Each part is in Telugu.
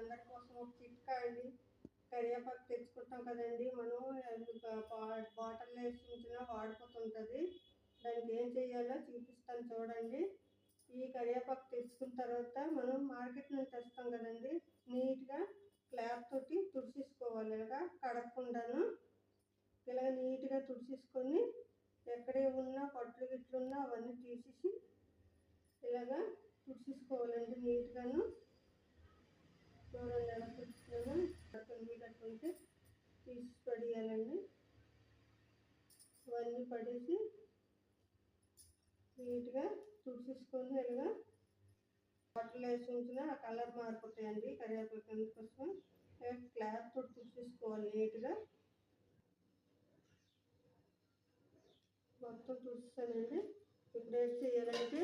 అందరి కోసం ఒక చిట్కా అండి. కరివేపాకు తెచ్చుకుంటాం కదండి మనం, బాటిల్లో వేసి ఉంచినా వాడిపోతుంటుంది. దానికి ఏం చేయాలో చూపిస్తాను చూడండి. ఈ కరివేపాకు తెచ్చుకున్న తర్వాత మనం మార్కెట్ నుంచి తెస్తాం కదండి, నీట్గా క్లాత్ తోటి తుడిచేసుకోవాలి. ఇలాగా కడగకుండాను ఇలాగ నీట్గా తుడిచేసుకొని ఎక్కడే ఉన్నా పట్లు గిట్లు ఉన్నా అవన్నీ తీసేసి ఇలాగా తుడిచేసుకోవాలండి నీట్గాను. చూడండి ఎలా తుడుచుకున్నాను. కట్టుకుంటే తీసి పడేయాలండి. ఇవన్నీ పడేసి నీట్గా తుడిచేసుకొని ఇలాగా బట్టలు వేసి ఉంచిన ఆ కలర్ మారిపోతాయండి. కరివేపాకు కోసం క్లాత్ తోటి తుడిచేసుకోవాలి నీట్గా. మొత్తం తుడిచానండి. ఇప్పుడు ఏం చేయాలంటే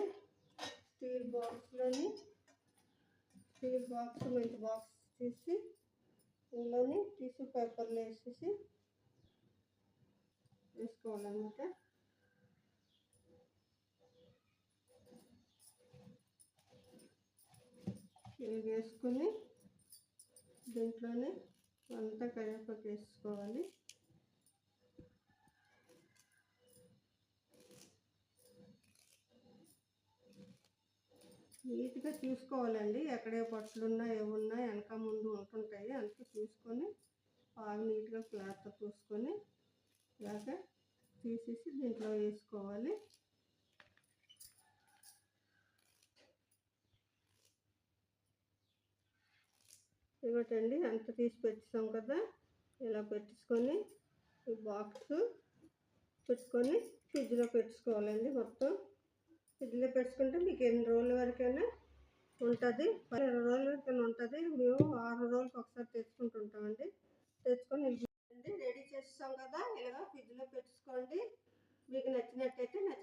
స్టీల్ బాక్స్ మంచి బాక్స్ తీసి ఇందులోని టిష్యూ పేపర్లు వేసుకోవాలన్నమాట. ఇవి వేసుకొని దీంట్లోనే అంతా కరివేపాకు వేసుకోవాలి. నీట్గా చూసుకోవాలండి, ఎక్కడే పట్లున్నా ఏమున్నా వెనక ముందు ఉంటుంటాయి. అందుకే చూసుకొని బాగా నీట్గా క్లాత్తో చూసుకొని ఇలాగ తీసేసి దీంట్లో వేసుకోవాలి. ఇవ్వటండి అంత తీసి పెట్టేసాం కదా, ఇలా పెట్టేసుకొని ఈ బాక్స్ పెట్టుకొని ఫ్రిడ్జ్లో పెట్టుకోవాలండి. మొత్తం ఫ్రిడ్జ్లో పెట్టుకుంటే మీకు ఎన్ని రోజుల వరకైనా ఉంటుంది, 20 రోజుల వరకైనా ఉంటుంది. మేము 6 రోజులకి ఒకసారి తెచ్చుకుంటుంటామండి. తెచ్చుకొని రెడీ చేస్తాం కదా, ఇలాగ ఫ్రిడ్జ్లో పెట్టుకోండి. మీకు నచ్చినట్టయితే నా